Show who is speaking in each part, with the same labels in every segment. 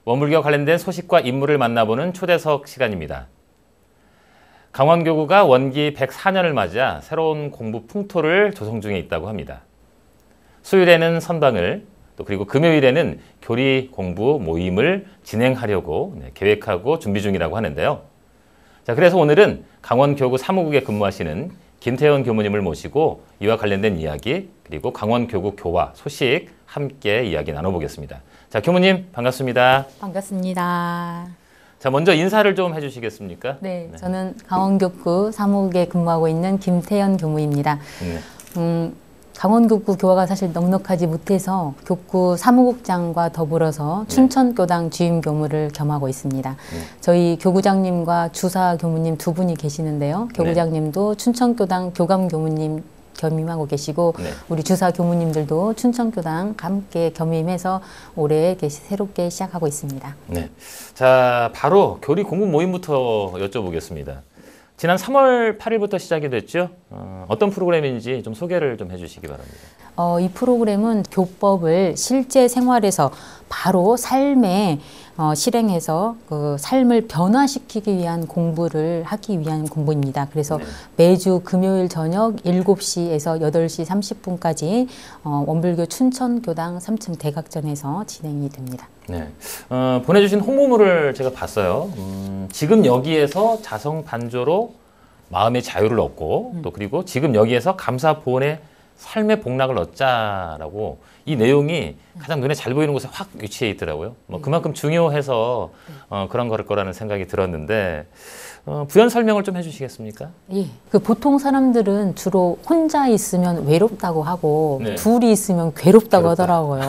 Speaker 1: 원불교와 관련된 소식과 인물을 만나보는 초대석 시간입니다. 강원교구가 원기 104년을 맞아 새로운 공부 풍토를 조성 중에 있다고 합니다. 수요일에는 선방을, 또 그리고 금요일에는 교리 공부 모임을 진행하려고 계획하고 준비 중이라고 하는데요. 자, 그래서 오늘은 강원교구 사무국에 근무하시는 김태현 교무님을 모시고 이와 관련된 이야기, 그리고 강원교구 교화 소식 함께 이야기 나눠보겠습니다. 자, 교무님 반갑습니다.
Speaker 2: 반갑습니다.
Speaker 1: 자, 먼저 인사를 좀 해주시겠습니까?
Speaker 2: 네, 저는 강원교구 사무국에 근무하고 있는 김태현 교무입니다. 강원교구 교화가 사실 넉넉하지 못해서 교구 사무국장과 더불어서 춘천교당 주임 교무를 겸하고 있습니다. 저희 교구장님과 주사 교무님 두 분이 계시는데요. 교구장님도 춘천교당 교감 교무님 겸임하고 계시고 우리 주사 교무님들도 춘천교당 함께 겸임해서 올해 새롭게 시작하고 있습니다.
Speaker 1: 네, 자 바로 교리 공부 모임부터 여쭤보겠습니다. 지난 3월 8일부터 시작이 됐죠. 어떤 프로그램인지 좀 소개를 좀 해주시기 바랍니다.
Speaker 2: 이 프로그램은 교법을 실제 생활에서 바로 삶에 실행해서 그 삶을 변화시키기 위한 공부를 하기 위한 공부입니다. 그래서 매주 금요일 저녁 7시에서 8시 30분까지 원불교 춘천교당 3층 대각전에서 진행이 됩니다.
Speaker 1: 네, 보내주신 홍보물을 제가 봤어요. 지금 여기에서 자성반조로 마음의 자유를 얻고 또 그리고 지금 여기에서 감사보온의 삶의 복락을 얻자라고 이 내용이 가장 눈에 잘 보이는 곳에 확 위치해 있더라고요. 뭐 그만큼 중요해서 그런 거라는 생각이 들었는데 부연 설명을 좀 해주시겠습니까?
Speaker 2: 예. 그 보통 사람들은 주로 혼자 있으면 외롭다고 하고 둘이 있으면 괴롭다고 하더라고요.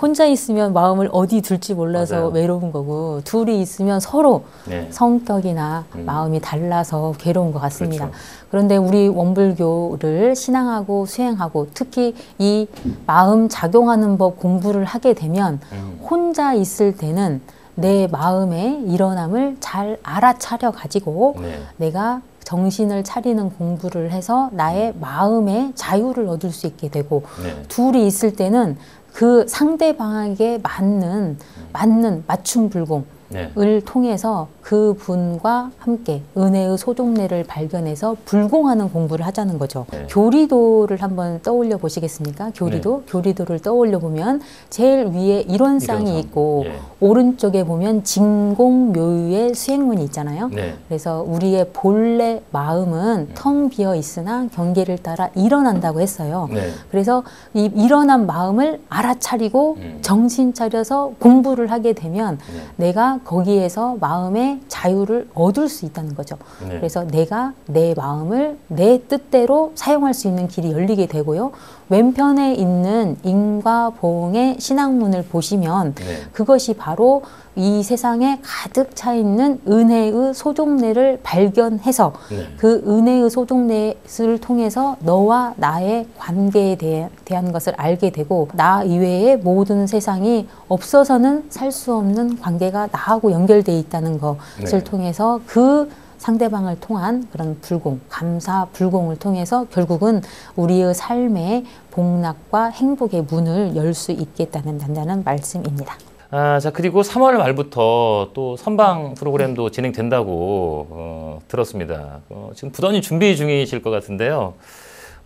Speaker 2: 혼자 있으면 마음을 어디 둘지 몰라서
Speaker 1: 맞아요.
Speaker 2: 외로운 거고 둘이 있으면 서로 성격이나 마음이 달라서 괴로운 것 같습니다.
Speaker 1: 그렇죠.
Speaker 2: 그런데 우리 원불교를 신앙하고 수행하고 특히 이 마음 작용하는 법 공부를 하게 되면 혼자 있을 때는 내 마음의 일어남을 잘 알아차려 가지고 내가 정신을 차리는 공부를 해서 나의 마음의 자유를 얻을 수 있게 되고 둘이 있을 때는 그 상대방에게 맞는 맞춤 불공을 통해서 그 분과 함께 은혜의 소종례를 발견해서 불공하는 공부를 하자는 거죠. 교리도를 한번 떠올려 보시겠습니까? 교리도를 떠올려 보면 제일 위에 일원상이 있고 오른쪽에 보면 진공묘유의 수행문이 있잖아요. 그래서 우리의 본래 마음은 텅 비어 있으나 경계를 따라 일어난다고 했어요. 그래서 이 일어난 마음을 알아차리고 정신 차려서 공부를 하게 되면 내가 거기에서 마음의 자유를 얻을 수 있다는 거죠. 그래서 내가 내 마음을 내 뜻대로 사용할 수 있는 길이 열리게 되고요. 왼편에 있는 인과 보응의 신앙문을 보시면 그것이 바로 이 세상에 가득 차 있는 은혜의 소종례를 발견해서 그 은혜의 소종례를 통해서 너와 나의 관계에 대한 것을 알게 되고 나 이외의 모든 세상이 없어서는 살 수 없는 관계가 나하고 연결되어 있다는 것을 통해서 그 상대방을 통한 그런 불공, 감사 불공을 통해서 결국은 우리의 삶의 복락과 행복의 문을 열 수 있겠다는 단단한 말씀입니다.
Speaker 1: 자 그리고 3월 말부터 또 선방 프로그램도 진행된다고 들었습니다. 지금 부단히 준비 중이실 것 같은데요.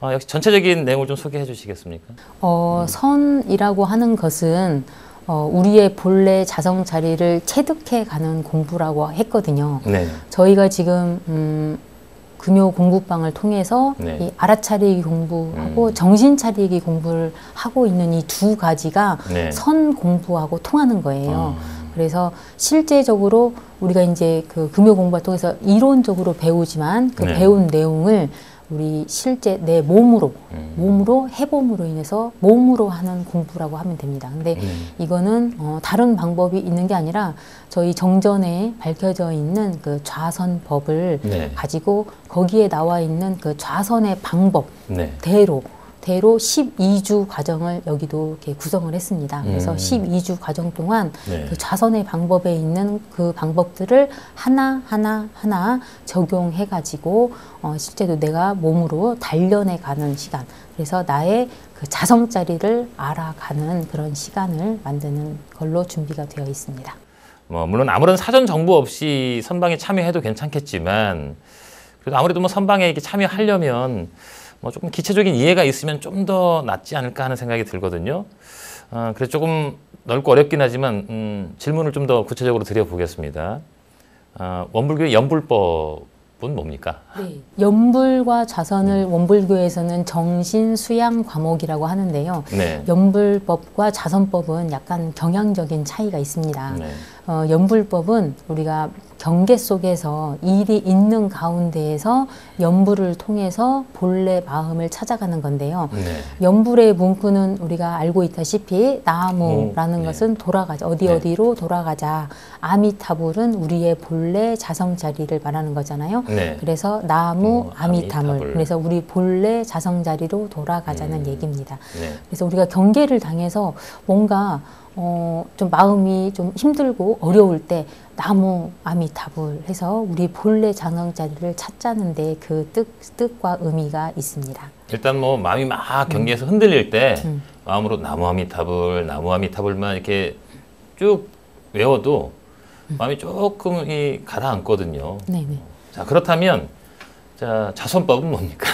Speaker 1: 역시 전체적인 내용을 좀 소개해 주시겠습니까?
Speaker 2: 선이라고 하는 것은 우리의 본래 자성 자리를 체득해 가는 공부라고 했거든요. 저희가 지금 금요 공부방을 통해서 이 알아차리기 공부하고 정신 차리기 공부를 하고 있는 이 두 가지가 선 공부하고 통하는 거예요. 그래서 실제적으로 우리가 이제 그 금요 공부를 통해서 이론적으로 배우지만 그 배운 내용을 우리 실제 내 몸으로 해봄으로 인해서 몸으로 하는 공부라고 하면 됩니다. 근데 이거는 다른 방법이 있는 게 아니라 저희 정전에 밝혀져 있는 그 좌선법을 가지고 거기에 나와 있는 그 좌선의 방법대로 12주 과정을 여기도 이렇게 구성을 했습니다. 그래서 12주 과정 동안 그 좌선의 방법에 있는 그 방법들을 하나 적용해가지고 실제로 내가 몸으로 단련해가는 시간. 그래서 나의 그 자성자리를 알아가는 그런 시간을 만드는 걸로 준비가 되어 있습니다.
Speaker 1: 물론 아무런 사전 정보 없이 선방에 참여해도 괜찮겠지만 그래도 아무래도 선방에 이렇게 참여하려면 조금 기초적인 이해가 있으면 좀 더 낫지 않을까 하는 생각이 들거든요. 그래서 조금 넓고 어렵긴 하지만 질문을 좀 더 구체적으로 드려보겠습니다. 원불교의 연불법은 뭡니까?
Speaker 2: 네. 연불과 자선을 원불교에서는 정신 수양 과목이라고 하는데요.
Speaker 1: 네.
Speaker 2: 연불법과 자선법은 약간 경향적인 차이가 있습니다.
Speaker 1: 네.
Speaker 2: 연불법은 우리가 경계 속에서 일이 있는 가운데에서 연불을 통해서 본래 마음을 찾아가는 건데요.
Speaker 1: 네.
Speaker 2: 연불의 문구는 우리가 알고 있다시피 나무라는
Speaker 1: 네.
Speaker 2: 것은 돌아가자. 어디로 돌아가자. 아미타불은 우리의 본래 자성 자리를 말하는 거잖아요.
Speaker 1: 네.
Speaker 2: 그래서 나무 아미타불.
Speaker 1: 아미타불.
Speaker 2: 그래서 우리 본래 자성 자리로 돌아가자는 얘기입니다.
Speaker 1: 네.
Speaker 2: 그래서 우리가 경계를 당해서 뭔가 좀 마음이 좀 힘들고 어려울 때 나무 아미타불 해서 우리 본래 자성 자리를 찾자는데 그 뜻과 의미가 있습니다.
Speaker 1: 일단 마음이 막 경계에서 흔들릴 때 마음으로 나무 아미타불만 이렇게 쭉 외워도 마음이 조금 가라앉거든요.
Speaker 2: 네네.
Speaker 1: 자, 그렇다면 자선법은 뭡니까?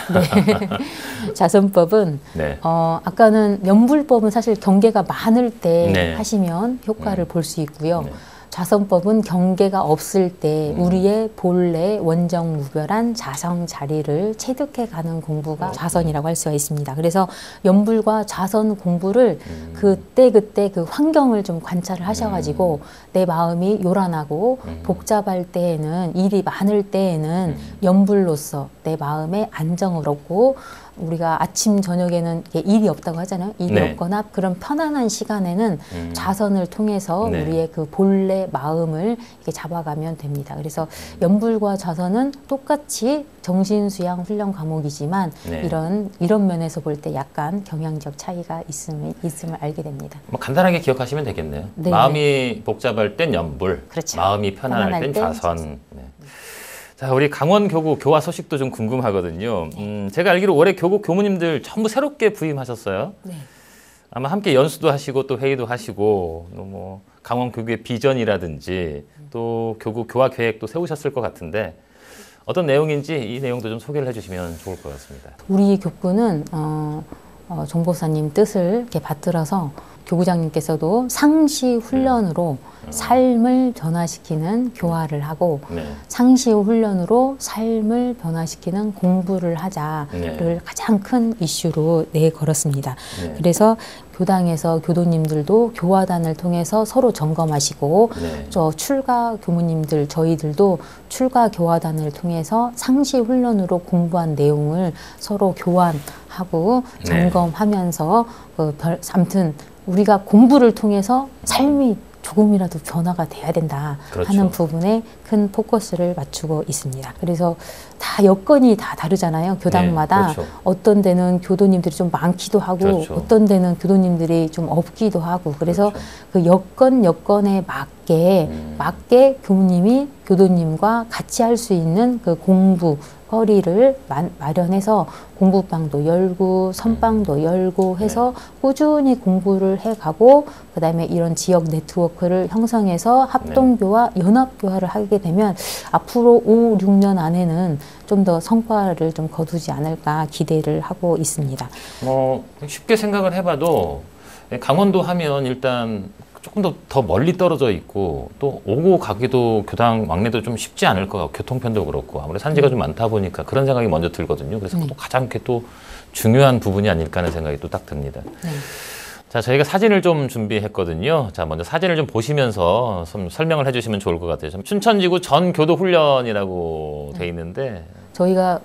Speaker 2: 자선법은
Speaker 1: 네.
Speaker 2: 아까는 연불법은 사실 경계가 많을 때
Speaker 1: 네.
Speaker 2: 하시면 효과를 볼 수 있고요.
Speaker 1: 네.
Speaker 2: 자선법은 경계가 없을 때 우리의 본래 원정무별한 자성 자리를 체득해 가는 공부가 자선이라고 할 수가 있습니다. 그래서 연불과 자선 공부를 그때 그 환경을 좀 관찰을 하셔가지고 내 마음이 요란하고 복잡할 때에는 일이 많을 때에는 연불로서 내 마음에 안정을 얻고 우리가 아침 저녁에는 일이 없다고 하잖아요. 일이
Speaker 1: 네.
Speaker 2: 없거나 그런 편안한 시간에는 자선을 통해서
Speaker 1: 네.
Speaker 2: 우리의 그 본래 마음을 이렇게 잡아가면 됩니다. 그래서 연불과 자선은 똑같이 정신수양 훈련 과목이지만
Speaker 1: 네.
Speaker 2: 이런 면에서 볼 때 약간 경향적 차이가 있음을 알게 됩니다.
Speaker 1: 간단하게 기억하시면 되겠네요.
Speaker 2: 네.
Speaker 1: 마음이 복잡할 땐 연불,
Speaker 2: 그렇죠.
Speaker 1: 마음이 편안할 땐 자선. 네. 자, 우리 강원 교구 교화 소식도 좀 궁금하거든요. 제가 알기로 올해 교구 교무님들 전부 새롭게 부임하셨어요.
Speaker 2: 네.
Speaker 1: 아마 함께 연수도 하시고 또 회의도 하시고 또 강원 교구의 비전이라든지 또 교구 교화 계획도 세우셨을 것 같은데 어떤 내용인지 이 내용도 좀 소개를 해주시면 좋을 것 같습니다.
Speaker 2: 우리 교구는 정보사님 뜻을 이렇게 받들어서 교구장님께서도 상시 훈련으로 삶을 변화시키는 교화를 하고
Speaker 1: 네.
Speaker 2: 상시 훈련으로 삶을 변화시키는 공부를 하자를
Speaker 1: 네.
Speaker 2: 가장 큰 이슈로 내걸었습니다.
Speaker 1: 네.
Speaker 2: 그래서 교당에서 교도님들도 교화단을 통해서 서로 점검하시고
Speaker 1: 네.
Speaker 2: 저 출가 교무님들 저희들도 출가 교화단을 통해서 상시 훈련으로 공부한 내용을 서로 교환하고
Speaker 1: 네.
Speaker 2: 점검하면서 아무튼 우리가 공부를 통해서 삶이 조금이라도 변화가 돼야 된다
Speaker 1: 그렇죠.
Speaker 2: 하는 부분에 큰 포커스를 맞추고 있습니다. 그래서 다 여건이 다 다르잖아요. 교당마다.
Speaker 1: 네, 그렇죠.
Speaker 2: 어떤 데는 교도님들이 좀 많기도 하고
Speaker 1: 그렇죠.
Speaker 2: 어떤 데는 교도님들이 좀 없기도 하고 그래서
Speaker 1: 그렇죠.
Speaker 2: 그 여건에 맞게 교무님이 교도님과 같이 할 수 있는 그 공부 거리를 마련해서 공부방도 열고 선방도 열고 해서 꾸준히 공부를 해가고 그 다음에 이런 지역 네트워크를 형성해서 합동교화, 연합교화를 하게 되면 앞으로 5, 6년 안에는 좀 더 성과를 좀 거두지 않을까 기대를 하고 있습니다.
Speaker 1: 쉽게 생각을 해봐도 강원도 하면 일단 조금 더 멀리 떨어져 있고 또 오고 가기도 교당 왕래도 좀 쉽지 않을 것 같고 교통편도 그렇고 아무래도 산지가 좀 많다 보니까 그런 생각이 먼저 들거든요. 그래서 또 가장 또 중요한 부분이 아닐까 하는 생각이 또 딱 듭니다.
Speaker 2: 네.
Speaker 1: 자, 저희가 사진을 좀 준비했거든요. 자, 먼저 사진을 좀 보시면서 좀 설명을 해주시면 좋을 것 같아요. 춘천지구 전교도훈련이라고 돼 있는데
Speaker 2: 저희가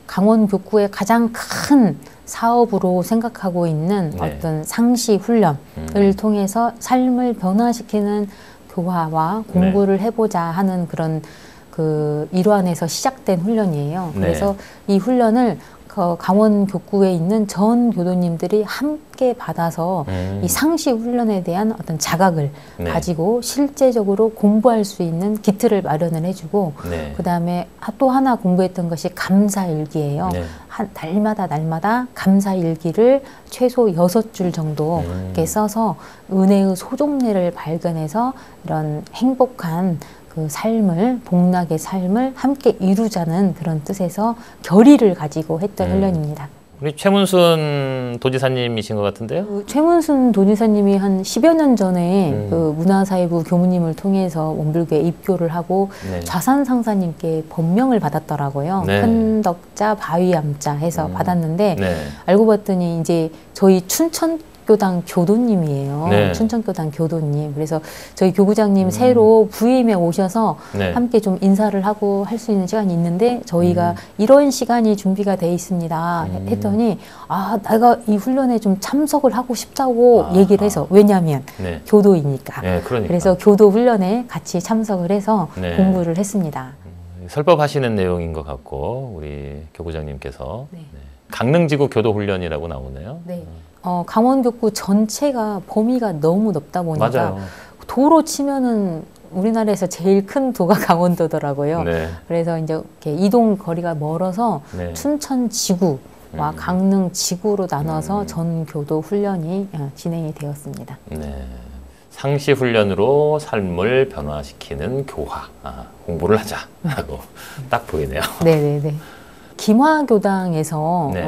Speaker 2: 강원 교구의 가장 큰 사업으로 생각하고 있는
Speaker 1: 네.
Speaker 2: 어떤 상시 훈련을 통해서 삶을 변화시키는 교화와 공부를 해보자 하는 그런 그 일환에서 시작된 훈련이에요.
Speaker 1: 네.
Speaker 2: 그래서 이 훈련을 그 강원 교구에 있는 전 교도님들이 함께 받아서 이 상시 훈련에 대한 어떤 자각을
Speaker 1: 네.
Speaker 2: 가지고 실제적으로 공부할 수 있는 기틀을 마련을 해주고
Speaker 1: 네.
Speaker 2: 그다음에 또 하나 공부했던 것이 감사일기예요.
Speaker 1: 네.
Speaker 2: 날마다 감사일기를 최소 6줄 정도 이렇게 써서 은혜의 소종례를 발견해서 이런 행복한 그 삶을, 복락의 삶을 함께 이루자는 그런 뜻에서 결의를 가지고 했던 훈련입니다.
Speaker 1: 우리 최문순 도지사님이신 것 같은데요?
Speaker 2: 그 최문순 도지사님이 한 10여 년 전에 그 문화사회부 교무님을 통해서 원불교에 입교를 하고
Speaker 1: 네.
Speaker 2: 좌산상사님께 법명을 받았더라고요.
Speaker 1: 네.
Speaker 2: 큰 덕자 바위암자 해서 받았는데
Speaker 1: 네.
Speaker 2: 알고 봤더니 이제 저희 춘천교당 교도님이에요.
Speaker 1: 네.
Speaker 2: 춘천교당 교도님. 그래서 저희 교구장님 새로 부임에 오셔서
Speaker 1: 네.
Speaker 2: 함께 좀 인사를 하고 할 수 있는 시간이 있는데 저희가 이런 시간이 준비가 돼 있습니다. 했더니 아, 내가 이 훈련에 좀 참석을 하고 싶다고 얘기를 해서 왜냐하면
Speaker 1: 네.
Speaker 2: 교도이니까.
Speaker 1: 네, 그러니까.
Speaker 2: 그래서 교도 훈련에 같이 참석을 해서
Speaker 1: 네.
Speaker 2: 공부를 했습니다.
Speaker 1: 설법하시는 내용인 것 같고 우리 교구장님께서
Speaker 2: 네.
Speaker 1: 네. 강릉지구 교도훈련이라고 나오네요.
Speaker 2: 네. 강원교구 전체가 범위가 너무 넓다 보니까
Speaker 1: 맞아요.
Speaker 2: 도로 치면은 우리나라에서 제일 큰 도가 강원도더라고요.
Speaker 1: 네.
Speaker 2: 그래서 이제 이렇게 이동 거리가 멀어서
Speaker 1: 네.
Speaker 2: 춘천 지구와 강릉 지구로 나눠서 전교도 훈련이 진행이 되었습니다.
Speaker 1: 네. 상시 훈련으로 삶을 변화시키는 교화 공부를 하자라고 딱 보이네요.
Speaker 2: 네네네. 김화교당에서
Speaker 1: 네.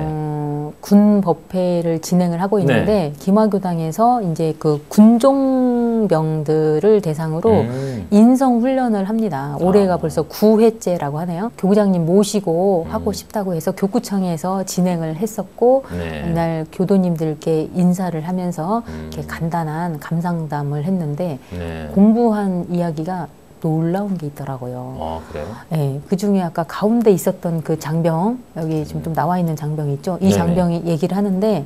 Speaker 2: 군 법회를 진행을 하고 있는데 김화교당에서 이제 그 군종병들을 대상으로 인성 훈련을 합니다. 올해가 벌써 9회째라고 하네요. 교구장님 모시고 하고 싶다고 해서 교구청에서 진행을 했었고
Speaker 1: 네.
Speaker 2: 이날 교도님들께 인사를 하면서 이렇게 간단한 감상담을 했는데
Speaker 1: 네.
Speaker 2: 공부한 이야기가 놀라운 게 있더라고요.
Speaker 1: 그래요?
Speaker 2: 네, 그 중에 아까 가운데 있었던 그 장병, 여기 지금 좀 나와 있는 장병이 있죠. 이
Speaker 1: 네네.
Speaker 2: 장병이 얘기를 하는데,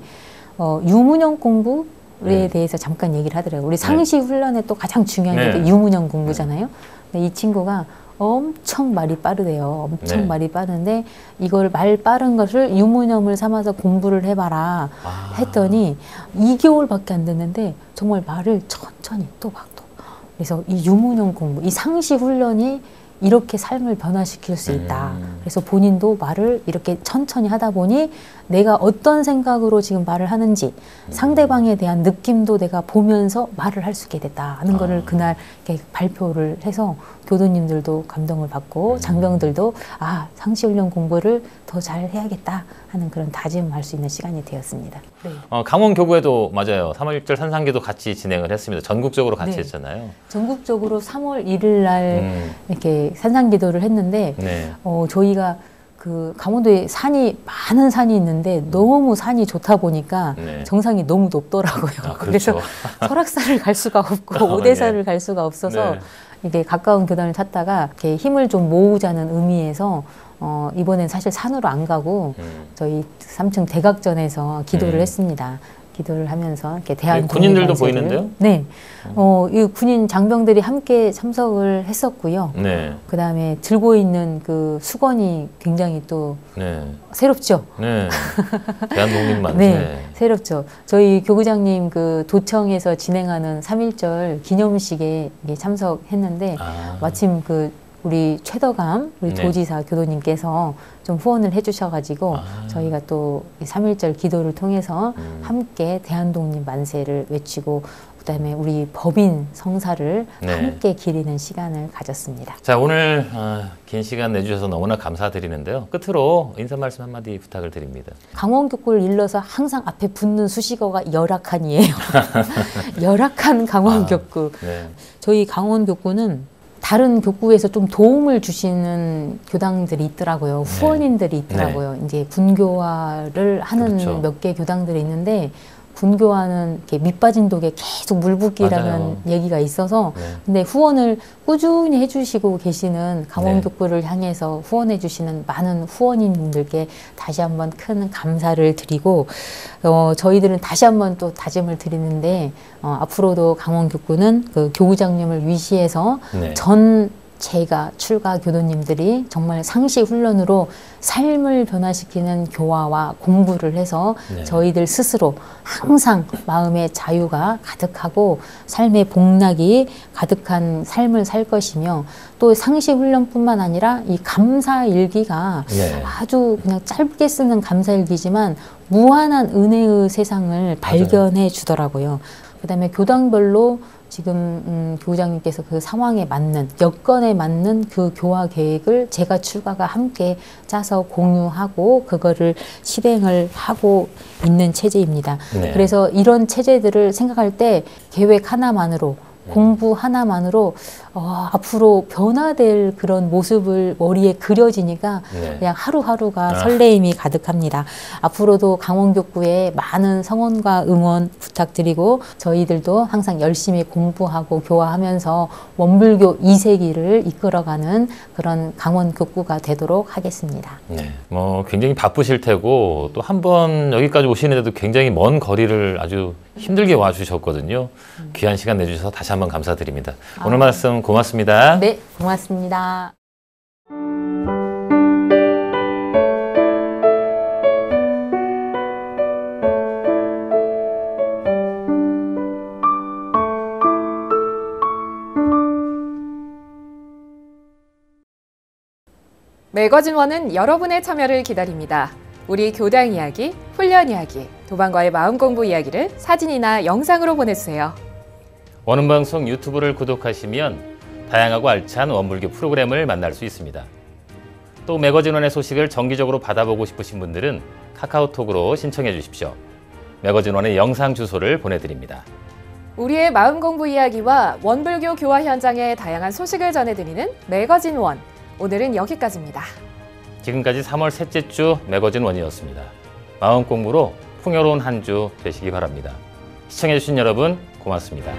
Speaker 2: 유문형 공부에 대해서 잠깐 얘기를 하더라고요. 우리 상시 훈련에 또 가장 중요한 게
Speaker 1: 네.
Speaker 2: 유문형 공부잖아요. 근데 이 친구가 엄청 말이 빠르대요. 엄청
Speaker 1: 네.
Speaker 2: 말이 빠른데, 이걸 말 빠른 것을 유문형을 삼아서 공부를 해봐라 했더니 2개월밖에 안 됐는데, 정말 말을 천천히 또박 그래서 이 유문형 공부, 이 상시 훈련이 이렇게 삶을 변화시킬 수 있다. 그래서 본인도 말을 이렇게 천천히 하다 보니 내가 어떤 생각으로 지금 말을 하는지 상대방에 대한 느낌도 내가 보면서 말을 할 수 있게 됐다 하는 거를 그날 이렇게 발표를 해서 교도님들도 감동을 받고 장병들도 상시 훈련 공부를 더 잘 해야겠다 하는 그런 다짐할 수 있는 시간이 되었습니다. 네.
Speaker 1: 강원 교구에도 맞아요. 3.1절 산상기도 같이 진행을 했습니다. 전국적으로 같이
Speaker 2: 네.
Speaker 1: 했잖아요.
Speaker 2: 전국적으로 3월 1일 날 이렇게 산상기도를 했는데
Speaker 1: 네.
Speaker 2: 저희가 그 강원도에 많은 산이 있는데 너무 산이 좋다 보니까
Speaker 1: 네.
Speaker 2: 정상이 너무 높더라고요.
Speaker 1: 그렇죠.
Speaker 2: 그래서 설악산을 갈 수가 없고 오대산을 갈 수가 없어서
Speaker 1: 네.
Speaker 2: 이게 가까운 교단을 찾다가 이렇게 힘을 좀 모으자는 의미에서 이번엔 사실 산으로 안 가고 저희 3층 대각전에서 기도를 했습니다. 기도를 하면서 이렇게 대한
Speaker 1: 군인들도 보이는데요?
Speaker 2: 네, 이 군인 장병들이 함께 참석을 했었고요.
Speaker 1: 네.
Speaker 2: 그 다음에 들고 있는 그 수건이 굉장히 또
Speaker 1: 네.
Speaker 2: 새롭죠.
Speaker 1: 네. 대한독립 만세.
Speaker 2: 네, 새롭죠. 저희 교구장님 그 도청에서 진행하는 3.1절 기념식에 참석했는데 마침 그 우리 최덕암 우리
Speaker 1: 네.
Speaker 2: 도지사 교도님께서 좀 후원을 해주셔가지고 저희가 또 3.1절 기도를 통해서 함께 대한독립 만세를 외치고 그다음에 우리 법인 성사를
Speaker 1: 네.
Speaker 2: 함께 기리는 시간을 가졌습니다.
Speaker 1: 자, 오늘 긴 시간 내주셔서 너무나 감사드리는데요. 끝으로 인사 말씀 한마디 부탁을 드립니다.
Speaker 2: 강원교구를 일러서 항상 앞에 붙는 수식어가 열악한이에요. 열악한 강원교구.
Speaker 1: 네.
Speaker 2: 저희 강원교구는 다른 교구에서 좀 도움을 주시는 교당들이 있더라고요. 후원인들이 있더라고요. 이제 군교화를 하는
Speaker 1: 그렇죠.
Speaker 2: 몇 개 교당들이 있는데 군교화는 이렇게 밑빠진 독에 계속 물붓기라는
Speaker 1: 맞아요.
Speaker 2: 얘기가 있어서
Speaker 1: 네.
Speaker 2: 근데 후원을 꾸준히 해주시고 계시는 강원교구를 향해서 후원해주시는 많은 후원인분들께 다시 한번 큰 감사를 드리고 저희들은 다시 한번 또 다짐을 드리는데 앞으로도 강원교구는 그 교구장님을 위시해서
Speaker 1: 네.
Speaker 2: 전 제가 출가 교도님들이 정말 상시 훈련으로 삶을 변화시키는 교화와 공부를 해서
Speaker 1: 네.
Speaker 2: 저희들 스스로 항상 마음의 자유가 가득하고 삶의 복락이 가득한 삶을 살 것이며, 또 상시 훈련뿐만 아니라 이 감사일기가
Speaker 1: 네.
Speaker 2: 아주 그냥 짧게 쓰는 감사일기지만 무한한 은혜의 세상을 발견해 주더라고요. 그다음에 교당별로 지금 교우장님께서 그 상황에 맞는, 여건에 맞는 그 교화 계획을 제가 출가가 함께 짜서 공유하고 그거를 실행을 하고 있는 체제입니다.
Speaker 1: 네.
Speaker 2: 그래서 이런 체제들을 생각할 때 계획 하나만으로, 공부 하나만으로 앞으로 변화될 그런 모습을 머리에 그려지니까
Speaker 1: 네.
Speaker 2: 그냥 하루하루가 설레임이 가득합니다. 앞으로도 강원교구에 많은 성원과 응원 부탁드리고, 저희들도 항상 열심히 공부하고 교화하면서 원불교 2세기를 이끌어가는 그런 강원교구가 되도록 하겠습니다.
Speaker 1: 네. 뭐 굉장히 바쁘실 테고, 또 한 번 여기까지 오시는데도 굉장히 먼 거리를 아주 힘들게 와주셨거든요. 귀한 시간 내주셔서 다시 한번 감사드립니다. 오늘 말씀 고맙습니다.
Speaker 2: 네, 고맙습니다.
Speaker 3: 매거진원은 여러분의 참여를 기다립니다. 우리 교당 이야기, 훈련 이야기, 도반과의 마음 공부 이야기를 사진이나 영상으로 보내주세요.
Speaker 1: 원음방송 유튜브를 구독하시면 다양하고 알찬 원불교 프로그램을 만날 수 있습니다. 또 매거진원의 소식을 정기적으로 받아보고 싶으신 분들은 카카오톡으로 신청해 주십시오. 매거진원의 영상 주소를 보내드립니다.
Speaker 3: 우리의 마음 공부 이야기와 원불교 교화 현장의 다양한 소식을 전해드리는 매거진원. 오늘은 여기까지입니다.
Speaker 1: 지금까지 3월 셋째 주 매거진원이었습니다. 마음 공부로 풍요로운 한 주 되시기 바랍니다. 시청해 주신 여러분 고맙습니다.